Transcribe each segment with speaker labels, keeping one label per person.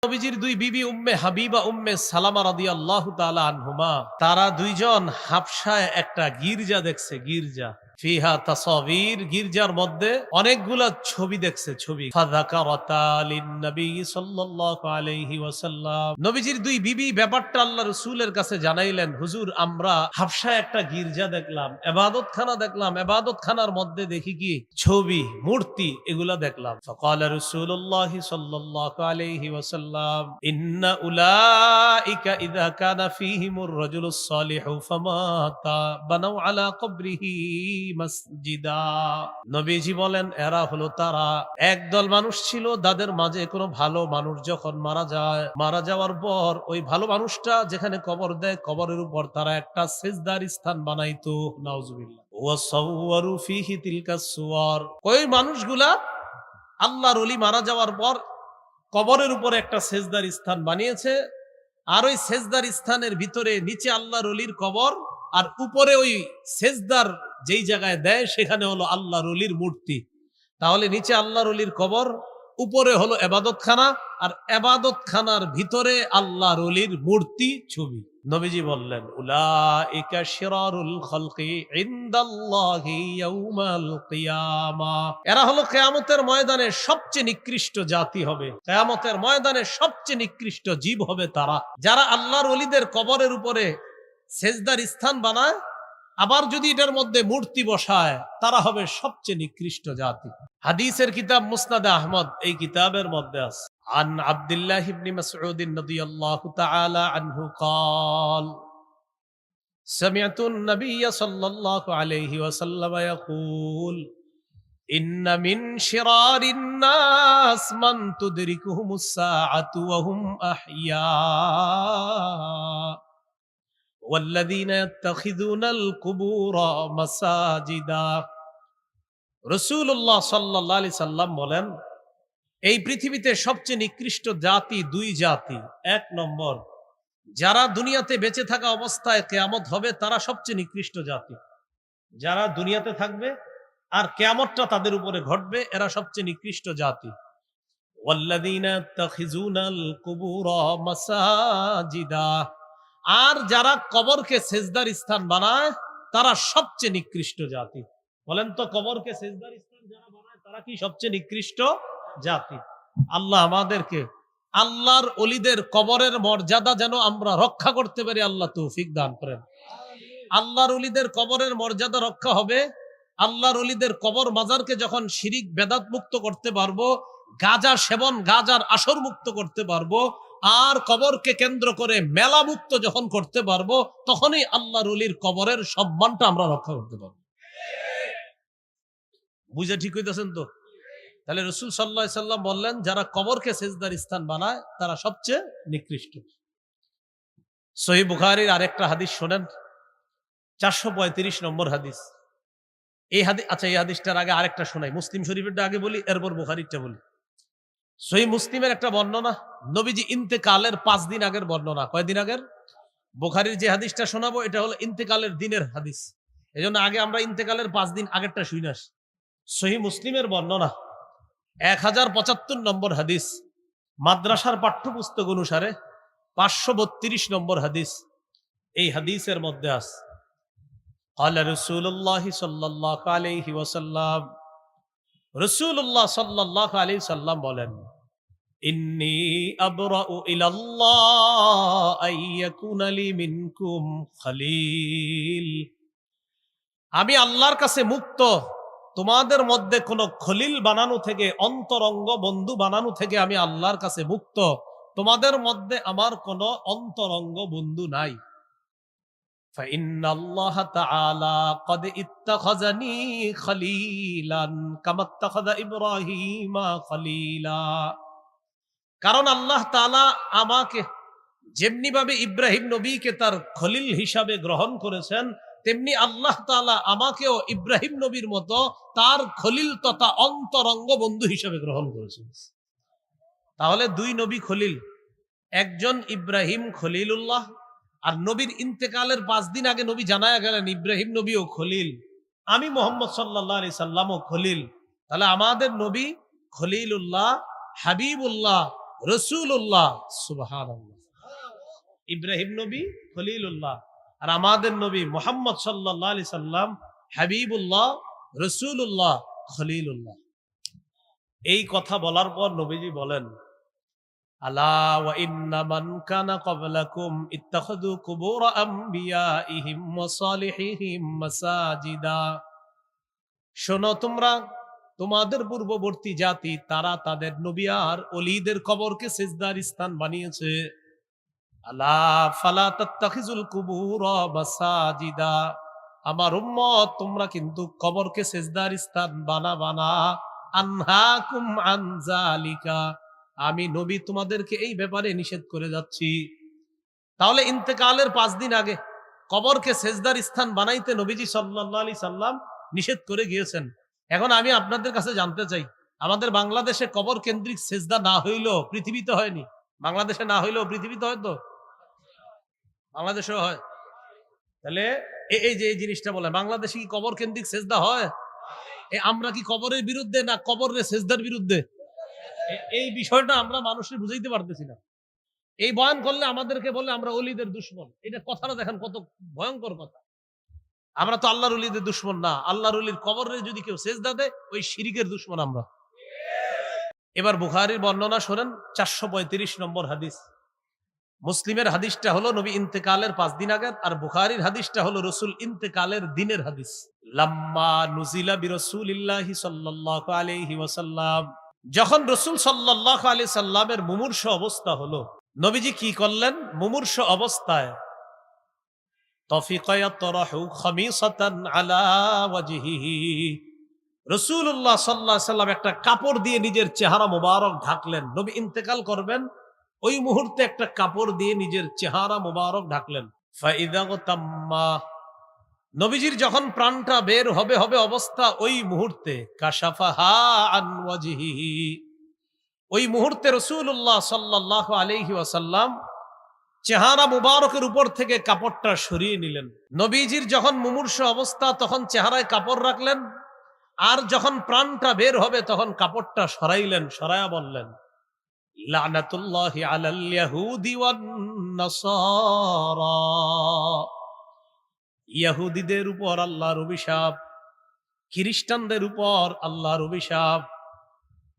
Speaker 1: নবীজির দুই বিবি উম্মে হাবিবা উম্মে সালামা রাদিয়াল্লাহু তাআলা আনহুমা, তারা দুইজন হাবশায় একটা গির্জা দেখছে। গির্জা ফিহা তাসাবির, গির্জার মধ্যে অনেকগুলা ছবি দেখছে। ছবি ফাযাকারাতা লিন-নবী সাল্লাল্লাহু আলাইহি ওয়াসাল্লাম, নবীজির দুই বিবি ব্যাপারটা আল্লাহ রাসূলের কাছে জানাইলেন, হুজুর আমরা হাবশায় একটা গির্জা দেখলাম, ইবাদতখানা দেখলাম, ইবাদতখানার মধ্যে দেখি কি ছবি মূর্তি এগুলা দেখলাম। ফাকালা রাসূলুল্লাহ সাল্লাল্লাহু আলাইহি ওয়াসাল্লাম ইন্না উলাইকা ইযা কানা ফীহিমুর রাজুলুস সালিহু ফামাতা বানাউ আলা কবরিহি মসজিদা। নবীজি বলেন এরা হলো তারা, একদল মানুষ ছিল তাদের মাঝে কোনো ভালো মানুষ যখন মারা যায়, মারা যাওয়ার পর ওই ভালো মানুষটা যেখানে কবর দেয় কবরের উপর তারা একটা সেজদার স্থান বানাইতো। নাউজুবিল্লাহ। ওয়াসাওয়ারু ফীহি তিলকাস সুওয়ার, ওই মানুষগুলা আল্লাহর ওলি মারা যাওয়ার পর কবরের উপরে একটা সেজদার স্থান বানিয়েছে, আর ওই সেজদার স্থানের ভিতরে নিচে আল্লাহর ওলির কবর, আর উপরে ওই সেজদার যেই জায়গায় দেয় সেখানে হলো আল্লাহর ওলির মূর্তি। তাহলে নিচে আল্লাহর ওলির কবর, উপরে হলো ইবাদতখানা, আর ইবাদতখানার ভিতরে আল্লাহর ওলির মূর্তি ছবি। নবীজি বললেন উলাইকা শিরারুল খালকি ইনদাল্লাহি ইয়াউমাল কিয়ামাহ, এরা হলো কিয়ামতের ময়দানে সবচেয়ে নিকৃষ্ট জাতি হবে, কিয়ামতের ময়দানে সবচেয়ে নিকৃষ্ট জীব হবে তারা, যারা আল্লাহর ওলিদের কবরের উপরে সেজদার স্থান বানায়, আবার যদি এটার মধ্যে মূর্তি বসায়, তারা হবে সবচেয়ে নিকৃষ্ট জাতি। হাদিসের কিতাব মুসনাদ আহমদ, এই কিতাবের মধ্যে আছে আন আব্দুল্লাহ ইবনে মাসউদ রাদিয়াল্লাহু তাআলা আনহু قال سمعت النبي صلى الله عليه وسلم يقول إن من شرار الناس من تدركهم الساعة وهم أحياء والذين يتخذون القبور مساجدا। রাসূলুল্লাহ সাল্লাল্লাহু আলাইহি সাল্লাম বলেন, এই পৃথিবীতে সবচেয়ে নিকৃষ্ট জাতি দুই জাতি। এক নম্বর, যারা দুনিয়াতে বেঁচে থাকা অবস্থায় কিয়ামত হবে তারা সবচেয়ে নিকৃষ্ট জাতি। যারা দুনিয়াতে থাকবে আর কিয়ামতটা তাদের উপরে ঘটবে, এরা সবচেয়ে নিকৃষ্ট জাতি। ওয়াল্লাযীনা ইয়াত্তাখিযুনাল কুবুরা মাসাজিদা, আর যারা কবরকে সেজদার স্থান বানায় তারা সবচেয়ে নিকৃষ্ট জাতি। বলেন তো, কবরকে সেজদার স্থান যারা বানায় তারা কি সবচেয়ে নিকৃষ্ট জাতি? আল্লাহ আমাদেরকে আল্লাহর ওলিদের কবরের মর্যাদা যেন আমরা রক্ষা করতে পারি, আল্লাহ তৌফিক দান করেন। আল্লাহর ওলিদের কবরের মর্যাদা রক্ষা হবে, আল্লাহর ওলিদের কবর মাজারকে যখন শিরিক বেদাত মুক্ত করতে পারবো, গাঁজা সেবন গাঁজার আসর মুক্ত করতে পারবো, আর কবরকে কেন্দ্র করে মেলা মুক্ত যখন করতে পারবো, তখনই আল্লাহর ওলির কবরের সম্মানটা আমরা রক্ষা করতে পারবো। বুঝে ঠিক হইতেছেন তো? তাহলে রাসূল সাল্লাল্লাহু আলাইহি সাল্লাম বললেন, যারা কবরকে সেজদার স্থান বানায় তারা সবচেয়ে নিকৃষ্ট। সহিহ বুখারীর আরেকটা হাদিস শোনেন, 435 নম্বর হাদিস। এই হাদিস, আচ্ছা এই হাদিসটার আগে আরেকটা শোনাই, মুসলিম শরীফেরটা আগে বলি, এরপর বুখারীরটা বলি। সহিহ মুসলিমের একটা বর্ণনা, নবীজি ইন্তেকালের 5 দিন আগের বর্ণনা। কয়দিন আগের? বুখারীর যে হাদিসটা শোনাবো এটা হলো ইন্তেকালের দিনের হাদিস, এজন্য আগে আমরা ইন্তেকালের 5 দিন আগেরটা শুনে আসি। সহিহ মুসলিমের বর্ণনা 1075 নম্বর হাদিস, মাদ্রাসার পাঠ্যপুস্তক অনুসারে 532 নম্বর হাদিস। এই হাদিসের মধ্যে আছে ক্বালা রাসূলুল্লাহ সাল্লাল্লাহু আলাইহি ওয়াসাল্লাম, রাসূলুল্লাহ সাল্লাল্লাহু আলাইহি সাল্লাম বলেন, ইন্নী আবরাউ ইলাল্লাহ আইয়াকুনা লি মিনকুম খলিল, আমি আল্লাহর কাছে মুক্ত তোমাদের মধ্যে কোন খলিল বানানো থেকে, অন্তরঙ্গ বন্ধু বানানো থেকে আমি আল্লাহর কাছে মুক্ত, তোমাদের মধ্যে আমার কোন অন্তরঙ্গ বন্ধু নাই। ফাইন্নাল্লাহ তাআলা ক্বাদ ইত্তাখাযানি খলিলান কামা ইত্তাখাযা ইব্রাহিমা খলিলা, কারণ আল্লাহ তাআলা আমাকে যেমনি ভাবে ইব্রাহিম নবীকে তার খলিল হিসাবে গ্রহণ করেছেন, তেমনি আল্লাহ তাআলা আমাকেও ইব্রাহিম নবীর মতো তার খলিল তথা অন্তরঙ্গ বন্ধু হিসাবে গ্রহণ করেছেন। তাহলে দুই নবী খলিল, একজন ইব্রাহিম খলিলুল্লাহ, আর নবীর ইন্তেকালের 5 দিন আগে নবী জানায়া গেলেন ইব্রাহিম নবীও খলিল, আমি মুহাম্মদ সাল্লাল্লাহু আলাইহি সাল্লামও খলিল। তাহলে আমাদের নবী খলিলুল্লাহ, হাবিবুল্লাহ, রাসূলুল্লাহ। সুবহানাল্লাহ। ইব্রাহিম নবী খলিলুল্লাহ, আর আমাদের নবী মুহাম্মদ সাল্লাল্লাহু আলাইহি সাল্লাম হাবিবুল্লাহ, রাসূলুল্লাহ, খলিলুল্লাহ। এই কথা বলার পর নবীজি বলেন, আলা ওয়া ইন্না মান কানা ক্বাবলাকুম ইত্তাখাযু কুবুর আমবিয়াইহিম ওয়া সালিহিহিম মাসাজিদা। শোনো তোমরা, তোমাদের পূর্ববর্তী জাতি তারা তাদের নবী আর ওলীদের কবরকে সিজদার স্থান বানিয়েছে। আলা ফালা তাত্তাখিজুল কুবুর মাসাজিদা। আমার উম্মত তোমরা কিন্তু কবরকে সিজদার স্থান বানাবা না। আনহাকুম আন যালিকা, আমি নবী তোমাদেরকে এই ব্যাপারে নিষেধ করে যাচ্ছি। তাহলে ইন্তেকালের 5 দিন আগে কবরকে সেজদার স্থান বানাইতে নবীজি সাল্লাল্লাহু আলাইহি সাল্লাম নিষেধ করে গিয়েছেন। এখন আমি আপনাদের কাছে জানতে চাই, আমাদের বাংলাদেশে কবর কেন্দ্রিক সেজদা না হইলেও পৃথিবীতে হয়নি? বাংলাদেশে না হইলেও পৃথিবীতে হয়তো, বাংলাদেশেও হয়। তাহলে এই যে এই জিনিসটা বলে, বাংলাদেশে কি কবর কেন্দ্রিক সেজদা হয়? আমরা কি কবরের বিরুদ্ধে না কবরের সেজদার বিরুদ্ধে? এই বিষয়টা আমরা মানুষের বুঝাইতে পারতেছি না। এই বয়ান করলে আমাদেরকে বলে আমরা অলিদের দুশ্মন। এটা কথাটা দেখেন কত ভয়ঙ্কর কথা। আমরা তো আল্লাহর অলিদের দুশ্মন না। আল্লাহর অলির কবরে যদি কেউ সেজদা দেয়, ওই শিরিকের দুশ্মন আমরা। এবার বুখারীর বর্ণনা শোনেন, 435 নম্বর হাদিস। মুসলিমের হাদিসটা হলো নবী ইন্তেকালের 5 দিন আগে, আর বুখারীর হাদিসটা হলো রাসূল ইন্তেকালের দিনের হাদিস। লাম্মা নুজিলা বিরাসূলিল্লাহি সাল্লাল্লাহু আলাইহি ওয়াসাল্লাম, যখন রাসূল সাল্লাল্লাহু আলাইহি সাল্লামের মুমূর্ষ অবস্থা হলো, নবীজি কি করলেন? মুমূর্ষ অবস্থায় তফিকা ইয়াতরাহু খামিসাতান আলা ওয়াজহিহি, রাসূলুল্লাহ সাল্লাল্লাহু আলাইহি সাল্লাম একটা কাপড় দিয়ে নিজের চেহারা মোবারক ঢাকলেন। নবী ইন্তেকাল করবেন, ওই মুহূর্তে একটা কাপড় দিয়ে নিজের চেহারা মোবারক ঢাকলেন। ফাইদা তাম্মা, নবীজির যখন প্রাণটা বের হবে অবস্থা, ওই মুহূর্তে কাশাফাহা আন ওয়াজহিহি, ওই মুহূর্তে রাসূলুল্লাহ সাল্লাল্লাহু আলাইহি ওয়াসাল্লাম চেহারা মুবারকের উপর থেকে কাপড়টা সরিয়ে নিলেন। নবীজির যখন মুমূর্ষ অবস্থা তখন চেহারায় কাপড় রাখলেন, আর যখন প্রাণটা বের হবে তখন কাপড়টা সরাইলেন, সরায়া বললেন, লানাতুল্লাহি আলাল ইয়াহুদি ওয়ান নাসারা, ইহুদিদের উপর আল্লাহর অভিশাপ, খ্রিস্টানদের উপর আল্লাহর অভিশাপ।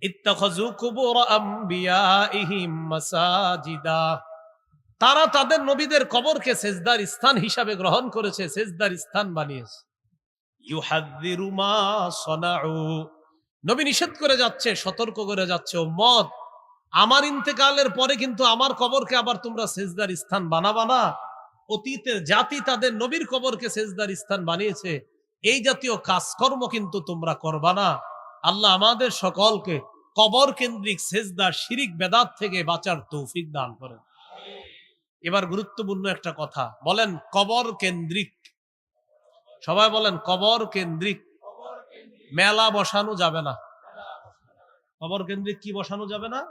Speaker 1: ইত্তাখাযু কুবুর আমবিয়াইহিম মাসাজিদা, তারা তাদের নবীদের কবরকে সেজদার স্থান হিসাবে গ্রহণ করেছে, সেজদার স্থান বানিয়েছে। ইউহাযযিরু মা সানাউ, নবী নিষেধ করে যাচ্ছে, সতর্ক করে যাচ্ছে, উম্মত আমার ইন্তেকালের পরে কিন্তু আমার কবরকে আবার তোমরা সেজদার স্থান বানাবা না। অতীতের জাতি তাদের নবীর কবরকে সেজদার স্থান বানিয়েছে, এই জাতীয় কাজকর্ম কিন্তু তোমরা করবা না। আল্লাহ আমাদের সকলকে কবর কেন্দ্রিক সেজদা, শিরিক, বেদাত থেকে বাঁচার তৌফিক দান করেন। এবার গুরুত্বপূর্ণ একটা কথা বলেন, কবর কেন্দ্রিক, সবাই বলেন কবর কেন্দ্রিক মেলা বসানো যাবে না। কবর কেন্দ্রিক কি বসানো যাবে না?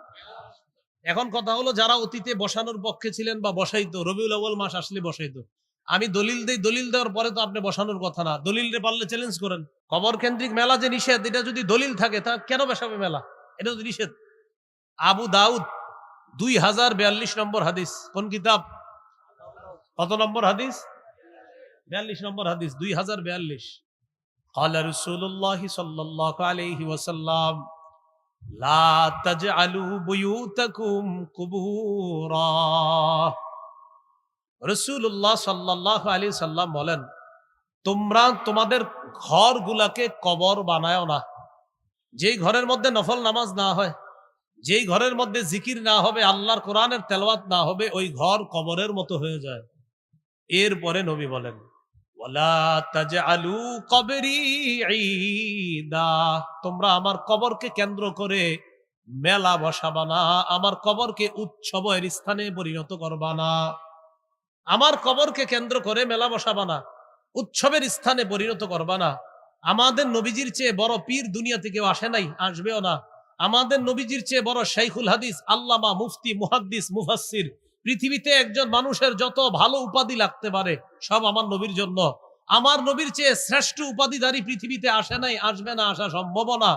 Speaker 1: এখন কথা হলো, যারা অতীতে বসানোর পক্ষে ছিলেন বা বসাইতো, রবিউল আউয়াল মাস আসলে বসাইতো, আমি দলিল দেই, দলিল দেওয়ার পরে তো আপনি বসানোর কথা না। দলিল রে পারলে চ্যালেঞ্জ করেন। কবর কেন্দ্রিক মেলা যে নিষেধ, এটা যদি দলিল থাকে তা কেন বসাবে মেলা? এটা যদি নিষেধ। আবু দাউদ 2042 নম্বর হাদিস, কোন কিতাব? কত নম্বর হাদিস? 42 নম্বর হাদিস, 2042। ক্বালা রাসূলুল্লাহ সাল্লাল্লাহু আলাইহি ওয়াসাল্লাম, লা তাজআলু বুয়ুতাকুম কুবুরা। রাসূলুল্লাহ সাল্লাল্লাহু আলাইহি সাল্লাম বলেন, তোমরা তোমাদের ঘরগুলাকে কবর বানায়ও না। যেই ঘরের মধ্যে নফল নামাজ না হয়, যেই ঘরের মধ্যে জিকির না হবে, আল্লাহর কোরআনের তেলাওয়াত না হবে, ওই ঘর কবরের মতো হয়ে যায়। এরপরে নবী বলেন, ওয়ালা তাজআলু কবরি ঈদা, তোমরা আমার কবরকে কেন্দ্র করে মেলা বসাবা না, আমার কবরকে উৎসবের স্থানে পরিণত করবা না। আমার কবরকে কেন্দ্র করে মেলা বসাবা না, উৎসবের স্থানে পরিণত করবা না। আমাদের নবীজির চেয়ে বড় পীর দুনিয়াতে কেউ আসে নাই, আসবেও না। আমাদের নবীজির চেয়ে বড় শাইখুল হাদিস, আল্লামা, মুফতি, মুহাদ্দিস, মুফাসসির, পৃথিবীতে একজন মানুষের যত ভালো উপাধি লাগতে পারে সব আমার নবীর জন্য। আমার নবীর চেয়ে শ্রেষ্ঠ উপাধিধারী পৃথিবীতে আসে নাই, আসবে না, আসা সম্ভব না।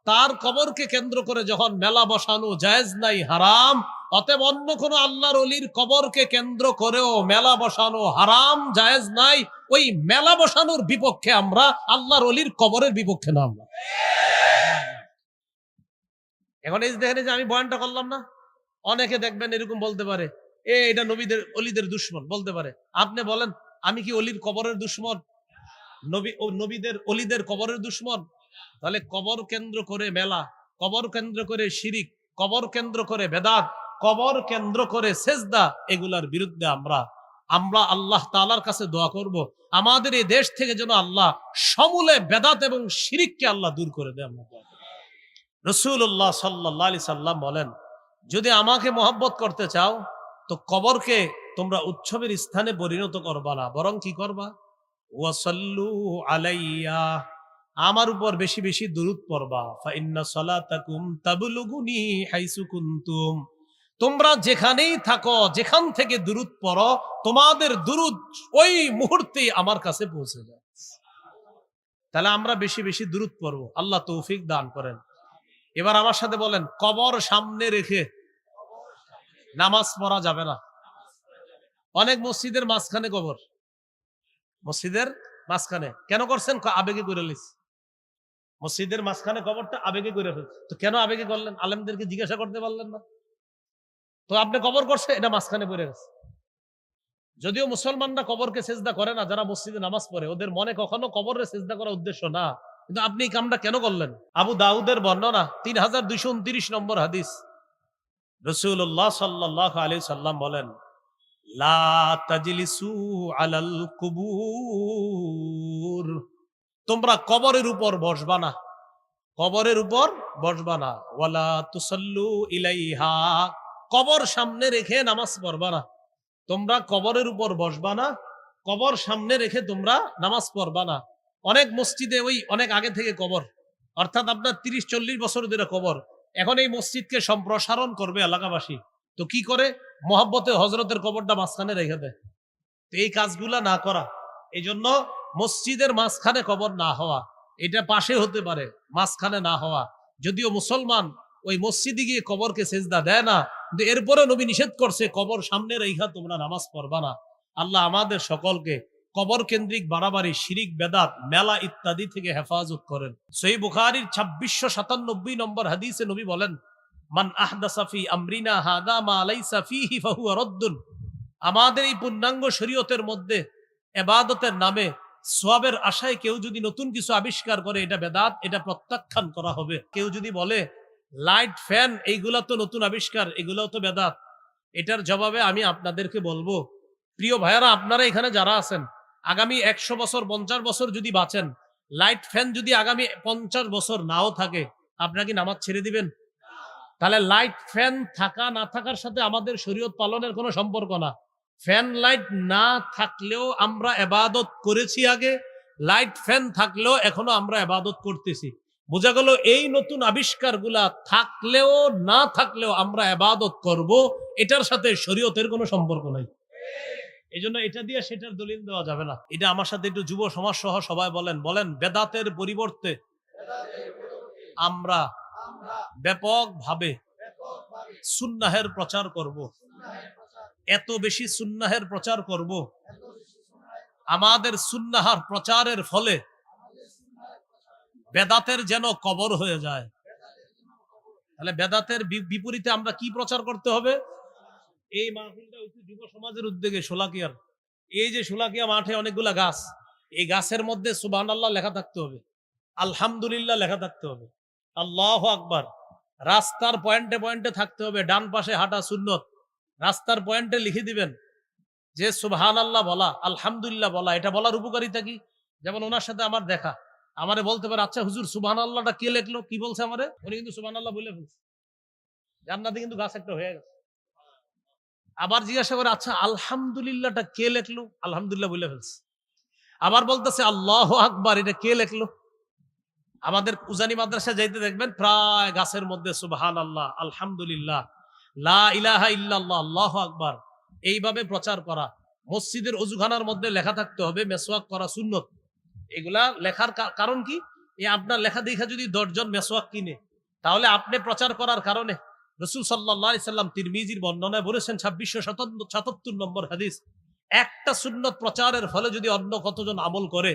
Speaker 1: তার কবরকে কেন্দ্র করে যখন মেলা বসানো জায়েজ নাই, হারাম, অতএব অন্য কোন আল্লাহর ওলির কবরকে কেন্দ্র করেও মেলা বসানো হারাম, জায়েজ নাই। ওই মেলা বসানোর বিপক্ষে আমরা, আল্লাহর ওলির কবরের বিপক্ষে না আমরা। এখন এই দেখেন যে আমি বয়ানটা করলাম না, অনেকে দেখবেন এরকম বলতে পারে, এটা নবীদের অলিদের দুশ্মন বলতে পারে। আপনি বলেন, আমি কি অলির কবরের দুশ্মন? নবীদের অলিদের কবরের দুশ্মন? তাহলে কবর কেন্দ্র করে মেলা, কবর কেন্দ্র করে শিরিক, কবর কেন্দ্র করে বেদাত, কবর কেন্দ্র করে সেজদা, এগুলার বিরুদ্ধে আমরা আল্লাহ তাআলার কাছে দোয়া করব, আমাদের এই দেশ থেকে যেন আল্লাহ সমূলে বেদাত এবং শিরিককে আল্লাহ দূর করে দেয়। রাসূলুল্লাহ সাল্লাল্লাহু আলাইহি সাল্লাম বলেন, যদি আমাকে মহব্বত করতে চাও তো কবরকে তোমরা উৎসবের স্থানে পরিণত করবা না, বরং কি করবা? ওয়াসাল্লু আলাইয়া, আমার উপর বেশি বেশি দুরূদ পড়বা। ফাইন্না সালাতাকুম তাবলুগুনি হাইসু কুনতুম, তোমরা যেখানেই থাকো, যেখান থেকে দুরূদ পড়ো, তোমাদের দুরূদ ওই মুহূর্তে আমার কাছে পৌঁছে যায়। তাহলে আমরা বেশি বেশি দুরূদ পড়বো, আল্লাহ তৌফিক দান করেন। এবার আমার সাথে বলেন, কবর সামনে রেখে নামাজ পড়া যাবে না। অনেক মসজিদের মাঝখানে কবর, মসজিদের মাঝখানে কেন করছেন? আবেগে করে লিস। মসজিদের মাঝখানে কবরটা আবেগে করে ফেলছে। তো কেন আবেগে করলেন? আলেমদেরকে জিজ্ঞাসা করতে পারলেন না? তো আপনি কবর করছে, এটা মাঝখানে পড়ে গেছে। যদিও মুসলমানরা কবরকে সেজদা করে না, যারা মসজিদে নামাজ পড়ে, ওদের মনে কখনো কবরে সেজদা করার উদ্দেশ্য না, কিন্তু আপনি এই কামটা কেন করলেন? আবু দাউদের বর্ণনা 3229 নম্বর হাদিস, রাসূলুল্লাহ সাল্লাল্লাহু আলাইহি সাল্লাম বলেন, লা তাজলিসু আলাল কুবুর, তোমরা কবরের উপর বসবা না, কবরের উপর বসবা না। ওয়ালা তুসাল্লু ইলাইহা, কবর সামনে রেখে নামাজ পড়বা না। তোমরা কবরের উপর বসবা না, কবর সামনে রেখে তোমরা নামাজ পড়বা না। অনেক মসজিদে ওই অনেক আগে থেকে কবর, অর্থাৎ আপনার 30-40 বছর ধরে কবর। এখন এই মসজিদকে সম্প্রসারণ করবে এলাকাবাসী, তো কি করে? মহব্বতে হজরতের কবরটা মাঝখানে রেখে দেয়। তো এই কাজগুলা না করা, এই জন্য মসজিদের মাঝখানে কবর না হওয়া, এটা পাশে হতে পারে, মাঝখানে না হওয়া। যদিও মুসলমান ওই মসজিদে গিয়ে কবরকে সেজদা দেয় না, কিন্তু এরপরে নবী নিষেধ করছে কবর সামনে রেখা তোমরা নামাজ পড়বা না। আল্লাহ আমাদের সকলকে কবর কেন্দ্রিক বাড়াবাড়ি, শিরিক, বেদাত, মেলা ইত্যাদি থেকে হেফাজত করেন। সহিহ বুখারীর 2697 নম্বর হাদিসে নবী বলেন, মান আহদাসা ফি আমরিনা হাদা মা লাইসা ফিহি ফাহুয়া রাদ্দুন, আমাদের এই পূর্ণাঙ্গ শরীয়তের মধ্যে ইবাদতের নামে সওয়াবের আশায় কেউ যদি নতুন কিছু আবিষ্কার করে, এটা বেদাত, এটা প্রত্যাখ্যান করা হবে। কেউ যদি বলে লাইট, ফ্যান, এইগুলা তো নতুন আবিষ্কার, এগুলাও তো বেদাত, এটার জবাবে আমি আপনাদেরকে বলবো, প্রিয় ভাইয়ারা, আপনারা এখানে যারা আছেন, আগামী 100 বছর 50 বছর যদি বাঁচেন, লাইট ফ্যান যদি আগামী 50 বছর নাও থাকে, আপনারা কি নামাজ ছেড়ে দিবেন? তাহলে লাইট ফ্যান থাকা না থাকার সাথে আমাদের শরীয়ত পালনের কোনো সম্পর্ক না। ফ্যান লাইট না থাকলেও আমরা ইবাদত করেছি আগে, লাইট ফ্যান থাকলেও এখনো আমরা ইবাদত করতেছি। বোঝা গেল এই নতুন আবিষ্কারগুলা থাকলেও না থাকলেও আমরা ইবাদত করব, এটার সাথে শরীয়তের কোনো সম্পর্ক নাই। এই জন্য এটা দিয়ে সেটার দলিল দেওয়া যাবে না। এটা আমার সাথে একটু যুব সমাজ সহ সবাই বলেন, বেদাতের পরিবর্তে আমরা ব্যাপকভাবে সুন্নাহের প্রচার করব। এত বেশি সুন্নাহের প্রচার করব, আমাদের সুন্নাহার প্রচারের ফলে বেদাতের যেন কবর হয়ে যায়। তাহলে বেদাতের বিপরীতে আমরা কি প্রচার করতে হবে? এই মাহফিলটা হচ্ছে যুব সমাজের উদ্যোগে শোলাকিয়ার। এই যে শোলাকিয়া মাঠে অনেকগুলা গাছ, এই গাছের মধ্যে সুবহানাল্লাহ লেখা থাকতে হবে, আলহামদুলিল্লাহ লেখা থাকতে হবে, আল্লাহু আকবার রাস্তার পয়েন্টে পয়েন্টে থাকতে হবে। ডান পাশে হাঁটা সুন্নত, রাস্তার পয়েন্টে লিখে দিবেন যে সুবহানাল্লাহ বলা, আলহামদুলিল্লাহ বলা। এটা বলার উপকারিতা কি? যেমন ওনার সাথে আমার দেখা, আমারে বলতে পারে, আচ্ছা হুজুর সুবহানাল্লাহটা কে লিখলো, কি বলছে আমারে? উনি কিন্তু সুবহানাল্লাহ বলে ফেলছে, জান্নাতে কিন্তু গাছ একটা হয়ে গেছে। আবার জিজ্ঞাসা করে, আচ্ছা আলহামদুলিল্লাহটা কে লিখলো? আলহামদুলিল্লাহ বলে ফেলছে। আবার বলতেছে আল্লাহু আকবার, এটা কে লিখলো? আমাদের উজানি মাদ্রাসা যাইতে দেখবেন প্রায় গাছের মধ্যে সুবহানাল্লাহ, আলহামদুলিল্লাহ, লা ইলাহা ইল্লাল্লাহ, আল্লাহু আকবার, এইভাবে প্রচার করা। মসজিদের ওযুখানার মধ্যে লেখা থাকতে হবে মেসওয়াক করা সুন্নত। এগুলা লেখার কারণ কি? এই আপনার লেখা দেখা যদি 10 জন মেসওয়াক কিনে, তাহলে আপনি প্রচার করার কারণে রাসূল সাল্লাল্লাহু আলাইহি সাল্লাম তিরমিজির বর্ণনায় বলেছেন 2677 নম্বর হাদিস, একটা সুন্নত প্রচারের ফলে যদি অন্য কতজন আমল করে,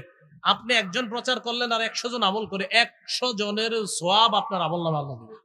Speaker 1: আপনি একজন প্রচার করলেন আর 100 জন আমল করে, 100 জনের সওয়াব আপনার আমলনামায় আল্লাহ দিবেন।